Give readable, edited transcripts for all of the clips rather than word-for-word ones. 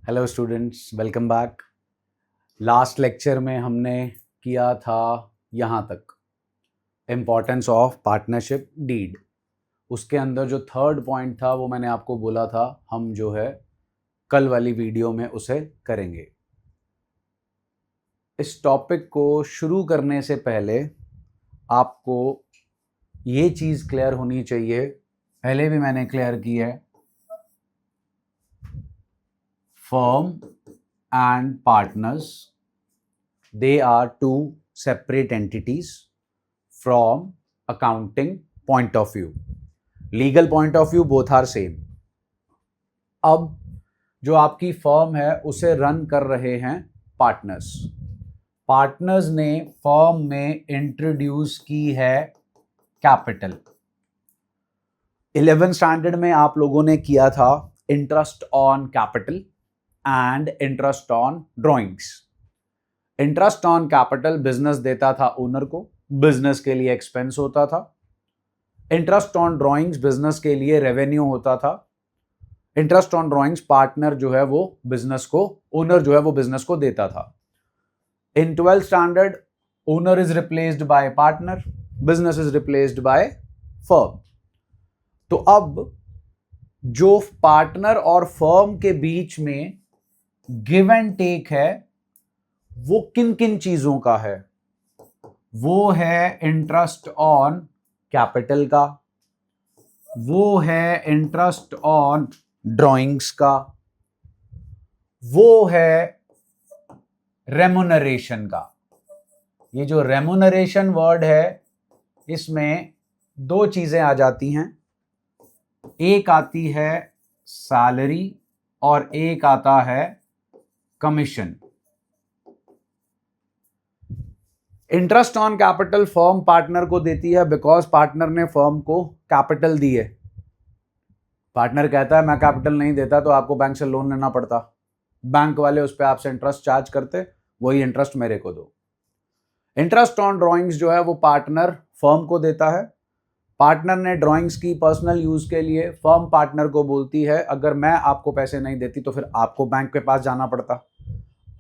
Hello students, welcome back. Last lecture में हमने किया था यहाँ तक इम्पॉर्टेंस ऑफ पार्टनरशिप डीड। उसके अंदर जो थर्ड पॉइंट था वो मैंने आपको बोला था हम जो है कल वाली वीडियो में उसे करेंगे। इस टॉपिक को शुरू करने से पहले आपको ये चीज़ क्लियर होनी चाहिए, पहले भी मैंने क्लियर की है, firm and partners, they are two separate entities from accounting point of view. Legal point of view both are same. अब जो आपकी फर्म है उसे रन कर रहे हैं पार्टनर्स। पार्टनर्स ने फर्म में इंट्रोड्यूस की है कैपिटल। 11th स्टैंडर्ड में आप लोगों ने किया था interest on capital and interest on drawings. Interest on capital business देता था ओनर को, बिजनेस के लिए एक्सपेंस होता था। इंटरेस्ट ऑन ड्रॉइंग्स बिजनेस के लिए रेवेन्यू होता था। इंटरेस्ट ऑन ड्रॉइंग्स पार्टनर जो है वो बिजनेस को, ओनर जो है वो बिजनेस को देता था। इन 12th standard owner is replaced by partner, business is replaced by firm. तो अब जो पार्टनर और फर्म के बीच में गिव एंड टेक है वो किन किन चीजों का है? वो है इंटरेस्ट ऑन कैपिटल का, वो है इंटरेस्ट ऑन ड्राइंग्स का, वो है रेमुनरेशन का। ये जो रेमुनरेशन वर्ड है इसमें दो चीजें आ जाती हैं, एक आती है सैलरी और एक आता है commission. Interest on capital firm partner को देती है बिकॉज पार्टनर ने फर्म को कैपिटल दी है। पार्टनर कहता है मैं कैपिटल नहीं देता तो आपको बैंक से लोन लेना पड़ता, बैंक वाले उस पर आपसे इंटरेस्ट चार्ज करते, वही इंटरेस्ट मेरे को दो। इंटरेस्ट ऑन ड्राइंग्स जो है वो पार्टनर फर्म को देता है। पार्टनर ने ड्राइंग्स की पर्सनल यूज के लिए, फर्म पार्टनर को बोलती है अगर मैं आपको पैसे नहीं देती तो फिर आपको बैंक के पास जाना पड़ता,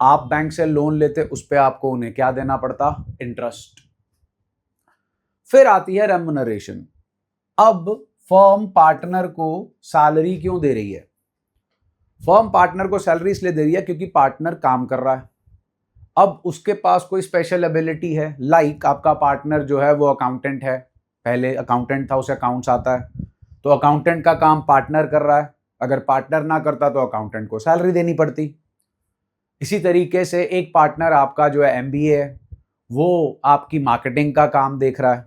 आप बैंक से लोन लेते, उस पर आपको उन्हें क्या देना पड़ता? इंटरेस्ट। फिर आती है रेमुनरेशन। अब फर्म पार्टनर को सैलरी क्यों दे रही है? फर्म पार्टनर को सैलरी इसलिए दे रही है क्योंकि पार्टनर काम कर रहा है। अब उसके पास कोई स्पेशल एबिलिटी है, लाइक आपका पार्टनर जो है वो अकाउंटेंट है, पहले अकाउंटेंट था, उसे अकाउंट्स आता है, तो अकाउंटेंट का काम पार्टनर कर रहा है। अगर पार्टनर ना करता तो अकाउंटेंट को सैलरी देनी पड़ती। इसी तरीके से एक पार्टनर आपका जो है एमबीए है, वो आपकी मार्केटिंग का काम देख रहा है,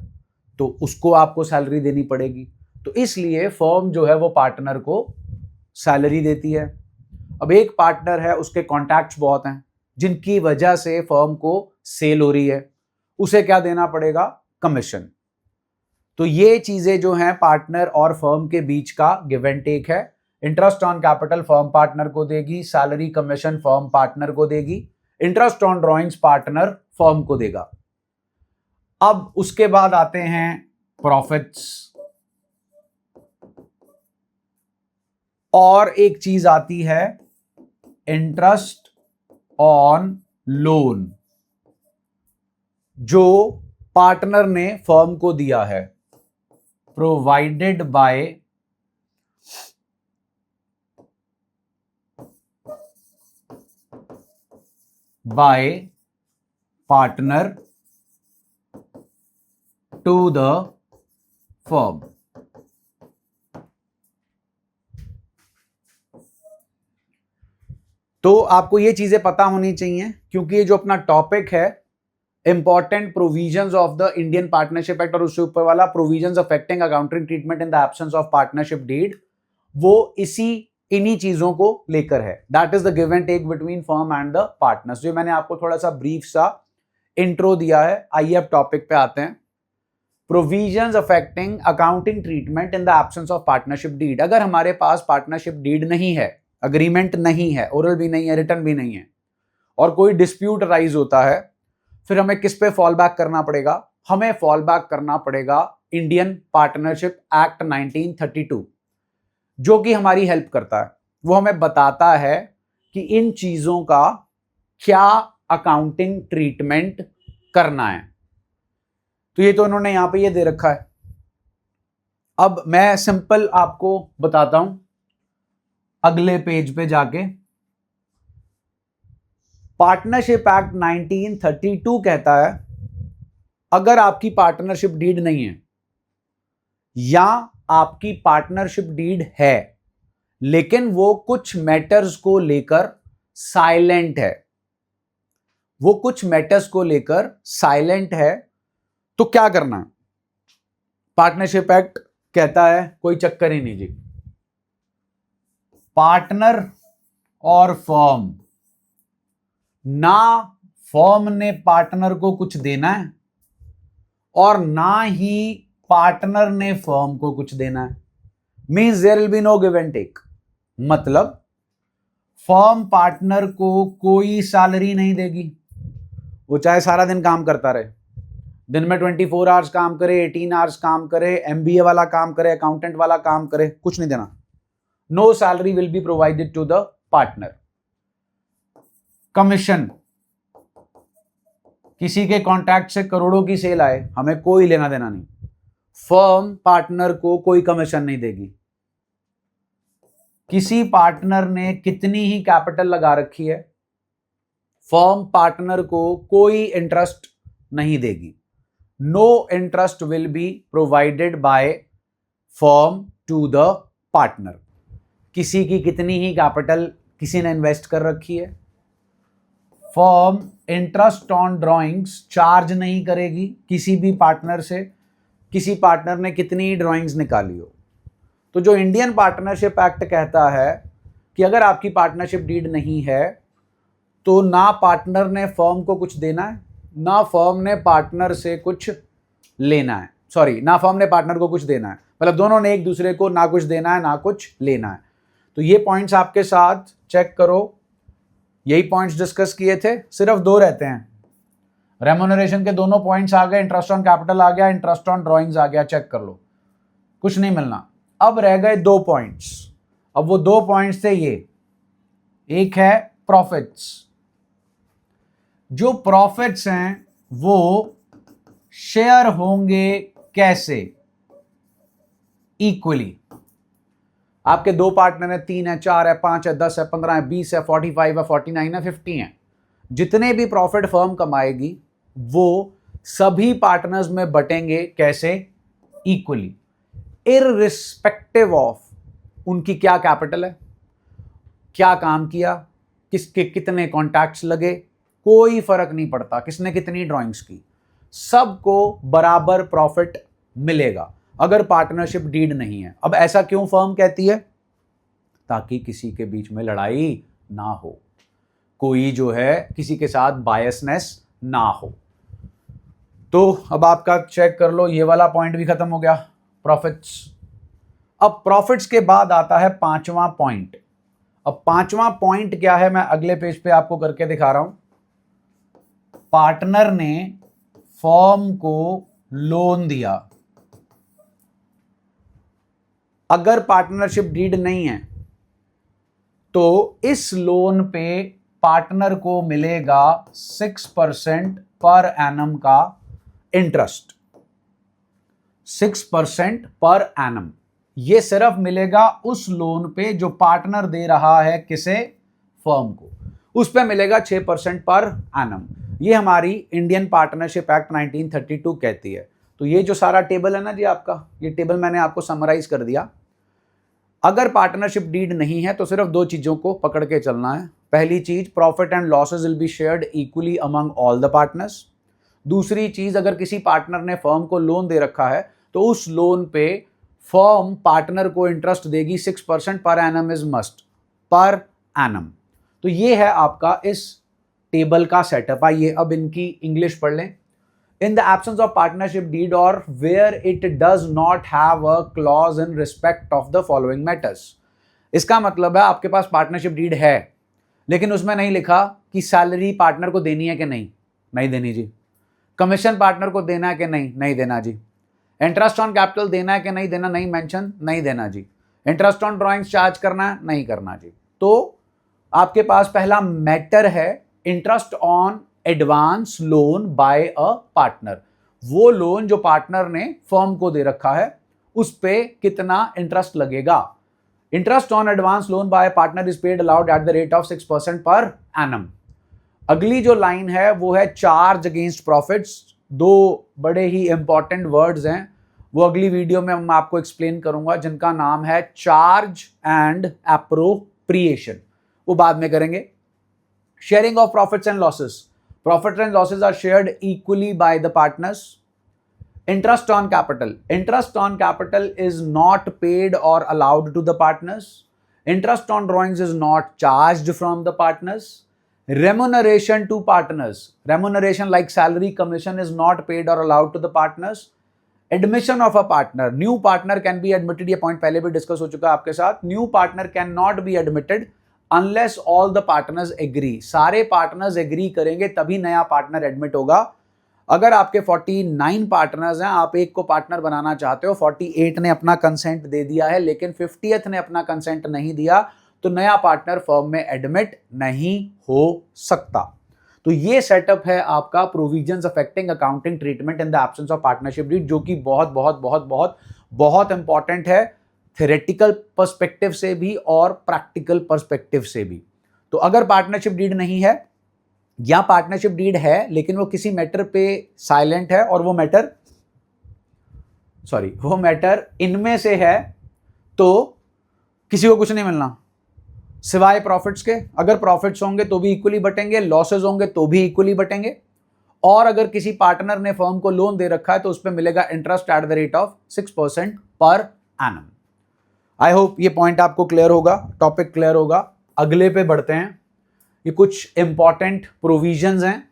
तो उसको आपको सैलरी देनी पड़ेगी। तो इसलिए फर्म जो है वो पार्टनर को सैलरी देती है। अब एक पार्टनर है, उसके कॉन्टैक्ट्स बहुत हैं जिनकी वजह से फर्म को सेल हो रही है, उसे क्या देना पड़ेगा? कमीशन। तो ये चीजें जो हैं पार्टनर और फर्म के बीच का गिव एंड टेक है। Interest on capital firm partner को देगी, सैलरी कमीशन फर्म पार्टनर को देगी, interest on drawings partner firm को देगा। अब उसके बाद आते हैं प्रॉफिट्स, और एक चीज आती है इंटरेस्ट ऑन लोन जो पार्टनर ने फर्म को दिया है, provided by partner to the firm. तो आपको ये चीजें पता होनी चाहिए क्योंकि ये जो अपना टॉपिक है important provisions of the Indian partnership act और उससे ऊपर वाला provisions affecting accounting treatment in the absence of partnership deed, वो इन्हीं चीजों को लेकर है। That is the give and take between firm and the partners. जो मैंने आपको थोड़ा सा ब्रीफ सा इंट्रो दिया है, आइए अब टॉपिक पे आते हैं। Provisions affecting accounting treatment in the absence of partnership deed. अगर हमारे पास पार्टनरशिप डीड नहीं है, अग्रीमेंट नहीं है, ओरल भी नहीं है, रिटर्न भी नहीं है, और कोई डिस्प्यूट राइज होता है, फिर हमें किस पे फॉल बैक करना पड़ेगा? हमें फॉल बैक करना पड़ेगा इंडियन पार्टनरशिप एक्ट 1932, जो कि हमारी हेल्प करता है। वो हमें बताता है कि इन चीजों का क्या अकाउंटिंग ट्रीटमेंट करना है। तो ये तो इन्होंने यहां पे ये दे रखा है। अब मैं सिंपल आपको बताता हूं अगले पेज पे जाके। पार्टनरशिप एक्ट 1932 कहता है अगर आपकी पार्टनरशिप डीड नहीं है या आपकी पार्टनरशिप डीड है लेकिन वो कुछ मैटर्स को लेकर साइलेंट है, वो कुछ मैटर्स को लेकर साइलेंट है, तो क्या करना है? पार्टनरशिप एक्ट कहता है कोई चक्कर ही नहीं जी, पार्टनर और फर्म, ना फर्म ने पार्टनर को कुछ देना है और ना ही पार्टनर ने फर्म को कुछ देना है। Means there will be no give and take. मतलब फर्म पार्टनर को कोई सैलरी नहीं देगी, वो चाहे सारा दिन काम करता रहे, दिन में 24 आवर्स काम करे, 18 आवर्स काम करे, एमबीए वाला काम करे, अकाउंटेंट वाला काम करे, कुछ नहीं देना। No salary will be provided to the partner. Commission, किसी के कॉन्ट्रैक्ट से करोड़ों की सेल आए, हमें कोई लेना देना नहीं, फर्म पार्टनर को कोई कमीशन नहीं देगी। किसी पार्टनर ने कितनी ही कैपिटल लगा रखी है, फर्म पार्टनर को कोई इंटरेस्ट नहीं देगी। No interest will be provided by firm to the partner. किसी की कितनी ही कैपिटल किसी ने इन्वेस्ट कर रखी है, firm interest on drawings charge नहीं करेगी किसी भी पार्टनर से, किसी पार्टनर ने कितनी ही ड्राइंग्स निकाली हो। तो जो इंडियन पार्टनरशिप एक्ट कहता है कि अगर आपकी पार्टनरशिप डीड नहीं है तो ना पार्टनर ने फर्म को कुछ देना है, ना फर्म ने पार्टनर से कुछ लेना है, सॉरी, ना फर्म ने पार्टनर को कुछ देना है, मतलब दोनों ने एक दूसरे को ना कुछ देना है ना कुछ लेना है। तो ये पॉइंट्स आपके साथ चेक करो, यही पॉइंट्स डिस्कस किए थे, सिर्फ 2 रहते हैं। रेम्यूनरेशन के दोनों पॉइंट्स आ गए, इंटरेस्ट ऑन कैपिटल आ गया, इंटरेस्ट ऑन ड्राइंग्स आ गया, चेक कर लो, कुछ नहीं मिलना। अब रह गए 2 पॉइंट्स। अब वो 2 पॉइंट्स थे ये, एक है प्रॉफिट्स। जो प्रॉफिट्स हैं वो शेयर होंगे कैसे? इक्वली। आपके 2 पार्टनर हैं, 3 है, 4 है, 5 है, 10 है, 15 है, 20 है, 45 है, 49 है, 50 है। जितने भी प्रॉफिट फर्म कमाएगी वो सभी पार्टनर्स में बटेंगे कैसे? इक्वली, इररिस्पेक्टिव ऑफ उनकी क्या कैपिटल है, क्या काम किया, किसके कितने कॉन्टैक्ट्स लगे, कोई फर्क नहीं पड़ता किसने कितनी ड्राइंग्स की, सबको बराबर प्रॉफिट मिलेगा अगर पार्टनरशिप डीड नहीं है। अब ऐसा क्यों फर्म कहती है? ताकि किसी के बीच में लड़ाई ना हो, कोई जो है किसी के साथ बायसनेस ना हो। तो अब आपका चेक कर लो, ये वाला पॉइंट भी खत्म हो गया, प्रॉफिट्स। अब प्रॉफिट्स के बाद आता है 5वां पॉइंट। अब 5वां पॉइंट क्या है मैं अगले पेज पे आपको करके दिखा रहा हूं। पार्टनर ने फर्म को लोन दिया, अगर पार्टनरशिप डीड नहीं है तो इस लोन पे पार्टनर को मिलेगा 6% पर एनम का इंटरेस्ट। 6% पर एनम, ये सिर्फ मिलेगा उस लोन पे जो पार्टनर दे रहा है किसे? फर्म को, उस पे मिलेगा 6% पर एनम। ये हमारी इंडियन पार्टनरशिप एक्ट 1932 कहती है। तो ये जो सारा टेबल है ना जी आपका, ये टेबल मैंने आपको समराइज कर दिया। अगर पार्टनरशिप डीड नहीं है तो सिर्फ 2 चीजों को पकड़ के चलना है। पहली चीज, profit and losses will be shared equally among all the partners. दूसरी चीज, अगर किसी पार्टनर ने फर्म को लोन दे रखा है तो उस लोन पे फर्म पार्टनर को इंटरेस्ट देगी 6% पर annum is must, per annum. तो ये है आपका इस टेबल का सेटअप। आइए अब इनकी इंग्लिश पढ़ लें। In the absence of partnership deed or where it does not have a clause in respect of the following matters। इसका मतलब है आपके पास पार्टनरशिप डीड है लेकिन उसमें नहीं लिखा कि सैलरी पार्टनर को देनी है कि नहीं, नहीं देनी जी। कमीशन पार्टनर को देना है कि नहीं, नहीं देना जी। इंटरेस्ट ऑन कैपिटल देना है कि नहीं देना, नहीं मेंशन, नहीं देना जी। इंटरेस्ट ऑन ड्राइंग्स चार्ज करना है, नहीं करना जी। तो आपके पास पहला मैटर है interest on advance loan by a partner. वो लोन जो पार्टनर ने फर्म को दे रखा है उस पे कितना इंटरेस्ट लगेगा। Interest on advance loan by partner is paid allowed at the rate of 6% पर एनम। अगली जो लाइन है वो है चार्ज अगेंस्ट प्रॉफिट्स। दो बड़े ही इंपॉर्टेंट वर्ड्स हैं, वो अगली वीडियो में मैं आपको एक्सप्लेन करूंगा, जिनका नाम है चार्ज एंड एप्रोप्रिएशन, वो बाद में करेंगे। Sharing of profits and losses. Profit and losses are shared equally by the partners. Interest on capital. Interest on capital is not paid or allowed to the partners. Interest on drawings is not charged from the partners. Remuneration to partners. Remuneration like salary, commission is not paid or allowed to the partners. Admission of a partner. New partner can be admitted. ये point पहले भी discuss हो चुका है आपके साथ. New partner cannot be admitted unless all the partners agree. सारे partners agree करेंगे तभी नया partner admit होगा। अगर आपके 49 पार्टनर्स हैं, आप एक को पार्टनर बनाना चाहते हो, 48 ने अपना कंसेंट दे दिया है लेकिन 50th ने अपना कंसेंट नहीं दिया, तो नया पार्टनर फर्म में एडमिट नहीं हो सकता। तो ये सेटअप है आपका provisions affecting accounting treatment in the absence of partnership deed, जो कि बहुत बहुत बहुत बहुत बहुत इंपॉर्टेंट है थ्योरेटिकल पर्सपेक्टिव से भी और प्रैक्टिकल पर्सपेक्टिव से भी। तो अगर पार्टनरशिप डीड नहीं है या पार्टनरशिप डीड है लेकिन वो किसी मैटर पे साइलेंट है और वो मैटर इनमें से है, तो किसी को कुछ नहीं मिलना सिवाय प्रॉफिट्स के। अगर प्रॉफिट्स होंगे तो भी इक्वली बटेंगे, लॉसेस होंगे तो भी इक्वली बटेंगे, और अगर किसी पार्टनर ने फर्म को लोन दे रखा है तो उस पर मिलेगा interest at the rate of 6% पर एनम। आई होप ये पॉइंट आपको क्लियर होगा, टॉपिक क्लियर होगा। अगले पे बढ़ते हैं। ये कुछ इंपॉर्टेंट प्रोविजंस हैं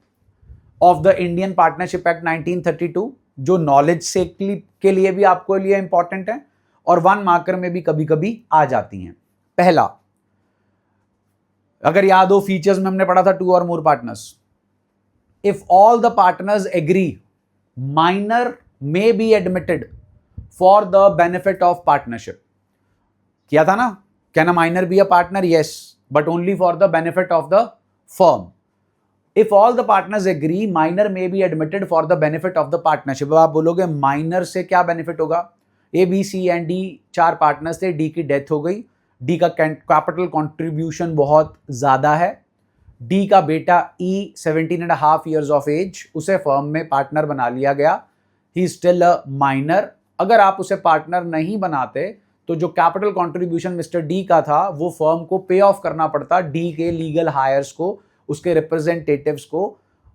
of the Indian partnership act 1932 जो नॉलेज से के लिए भी आपको लिए इंपॉर्टेंट है और 1 मार्कर में भी कभी कभी आ जाती हैं। पहला, अगर याद हो फीचर्स में हमने पढ़ा था 2 or more partners. If all the partners agree, minor may be admitted for the benefit of partnership. किया था ना, can a minor be a partner? Yes, but only for the benefit of the firm. If all the partners agree, minor may be admitted for the benefit of the partnership. अब आप बोलोगे minor से क्या benefit होगा? A B C and D 4 partners थे, D की death हो गई, डी का कैपिटल कंट्रीब्यूशन बहुत ज्यादा है, डी का बेटा ई 17.5 years of age, उसे फर्म में पार्टनर बना लिया गया, ही स्टिल अ माइनर। अगर आप उसे पार्टनर नहीं बनाते तो जो कैपिटल कंट्रीब्यूशन मिस्टर डी का था वो फर्म को पे ऑफ करना पड़ता, डी के लीगल हायर्स को, उसके रिप्रेजेंटेटिव्स को,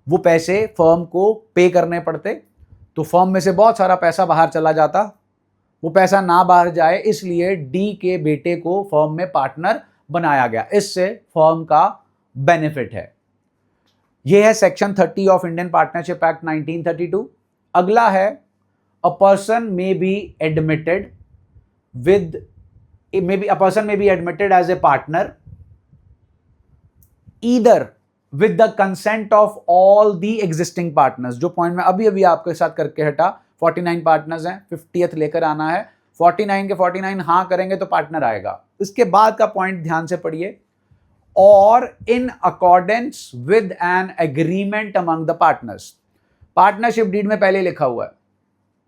वो पैसे फर्म को पे करने पड़ते, तो फर्म में से बहुत सारा पैसा बाहर चला जाता। वो पैसा ना बाहर जाए इसलिए डी के बेटे को फर्म में पार्टनर बनाया गया, इससे फर्म का बेनिफिट है। यह है section 30 of Indian partnership act 1932। अगला है a person may be admitted a person may be admitted as a partner either with the consent of all the existing partners। जो पॉइंट मैं अभी अभी आपके साथ करके हटा, 49 पार्टनर्स हैं, 50th लेकर आना है, 49 के 49 हाँ करेंगे तो पार्टनर आएगा। इसके बाद का पॉइंट ध्यान से पढ़िए, और in accordance with an agreement among the partners. Partnership deed में पहले लिखा हुआ है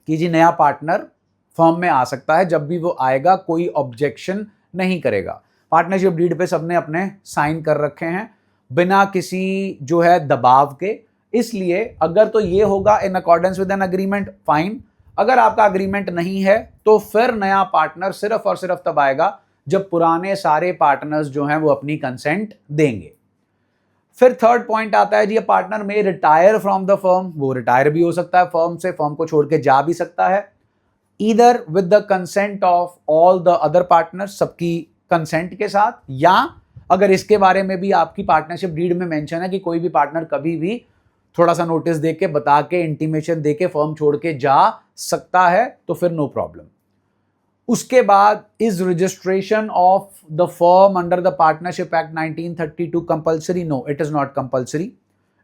कि जी नया पार्टनर फर्म में आ सकता है, जब भी वो आएगा कोई ऑब्जेक्शन नहीं करेगा। पार्टनरशिप डीड पे सबने अपने साइन कर रखे हैं बिना किसी जो है दबाव के, इसलिए अगर तो ये होगा इन accordance with an agreement, fine. अगर आपका अग्रीमेंट नहीं है तो फिर नया पार्टनर सिर्फ और सिर्फ तब आएगा जब पुराने सारे पार्टनर्स जो हैं वो अपनी कंसेंट देंगे। फिर थर्ड पॉइंट आता है जी, पार्टनर में रिटायर फ्रॉम द फर्म। वो रिटायर भी हो सकता है फर्म से, फर्म को छोड़ के जा भी सकता है, either with the consent of all the other partners, सबकी कंसेंट के साथ, या अगर इसके बारे में भी आपकी पार्टनरशिप डीड में मेंशन है कि कोई भी पार्टनर कभी भी थोड़ा सा नोटिस दे के, बता के, इंटीमेशन दे के फर्म छोड़ के जा सकता है, तो फिर नो प्रॉब्लम। उसके बाद is registration of the firm under the partnership act 1932 compulsory? No, it is not compulsory,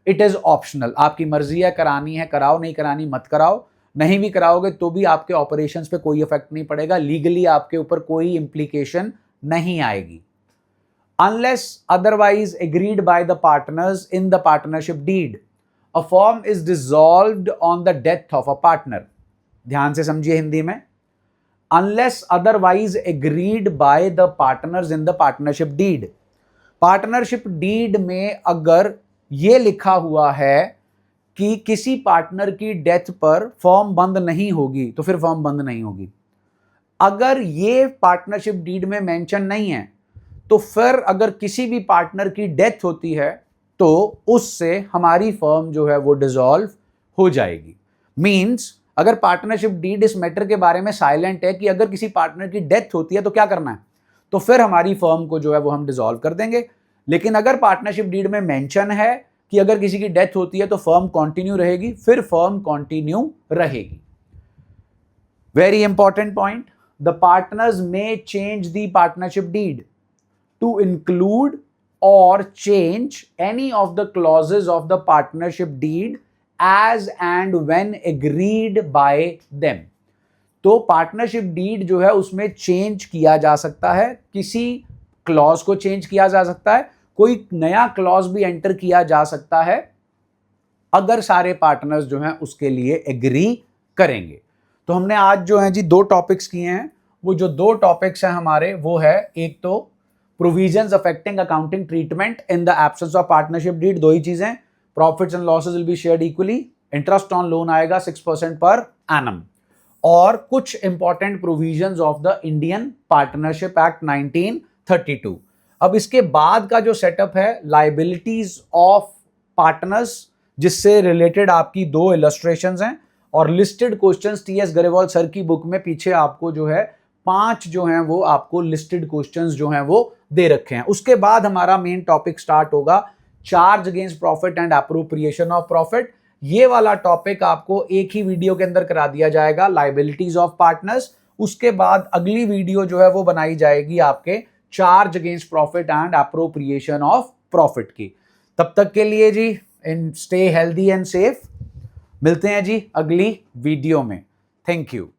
it is optional. आपकी मर्जी है, करानी है कराओ, नहीं करानी मत कराओ। नहीं भी कराओगे तो भी आपके ऑपरेशंस पे कोई इफेक्ट नहीं पड़ेगा, लीगली आपके ऊपर कोई इंप्लीकेशन नहीं आएगी। unless otherwise agreed by the partners in the partnership deed, a firm is dissolved on the death of a partner. ध्यान से समझिए हिंदी में, unless otherwise agreed by the partners in the partnership deed. Partnership deed में अगर ये लिखा हुआ है कि किसी पार्टनर की डेथ पर फर्म बंद नहीं होगी तो फिर फर्म बंद नहीं होगी। अगर ये पार्टनरशिप डीड में मेंशन नहीं है तो फिर अगर किसी भी पार्टनर की डेथ होती है तो उससे हमारी फर्म जो है वो डिसॉल्व हो जाएगी। मींस अगर पार्टनरशिप डीड इस मैटर के बारे में साइलेंट है कि अगर किसी पार्टनर की डेथ होती है तो क्या करना है, तो फिर हमारी फर्म को जो है वो हम डिसॉल्व कर देंगे। लेकिन अगर पार्टनरशिप डीड में मेंशन है कि अगर किसी की डेथ होती है तो फर्म कंटिन्यू रहेगी, फिर फर्म कंटिन्यू रहेगी। Very important point, the partners may change the partnership deed to include or change any of the clauses of the partnership deed as and when agreed by them। तो partnership deed जो है उसमें change किया जा सकता है, किसी clause को चेंज किया जा सकता है, कोई नया क्लॉज भी एंटर किया जा सकता है अगर सारे पार्टनर्स जो हैं उसके लिए एग्री करेंगे। तो हमने आज जो है जी 2 टॉपिक्स किए हैं। वो जो 2 टॉपिक्स हैं हमारे वो है, एक तो provisions affecting accounting treatment in the absence of partnership deed, 2 ही चीजें, profits and losses will be shared equally, interest on loan आएगा 6% पर एनम, और कुछ important provisions of the Indian partnership act 1932। अब इसके बाद का जो सेटअप है लायबिलिटीज ऑफ पार्टनर्स, जिससे रिलेटेड आपकी 2 इलस्ट्रेशंस हैं और listed questions TS Grewal sir की बुक में पीछे आपको जो है 5 जो हैं वो आपको लिस्टेड क्वेश्चंस जो हैं वो दे रखे हैं। उसके बाद हमारा मेन टॉपिक स्टार्ट होगा, charge against profit and appropriation of profit. ये वाला टॉपिक आपको एक ही वीडियो के अंदर करा दिया जाएगा, लायबिलिटीज ऑफ पार्टनर्स। उसके बाद अगली वीडियो जो है वो बनाई जाएगी आपके charge against profit and appropriation of profit की। तब तक के लिए जी स्टे हेल्दी एंड सेफ, मिलते हैं जी अगली वीडियो में। Thank you.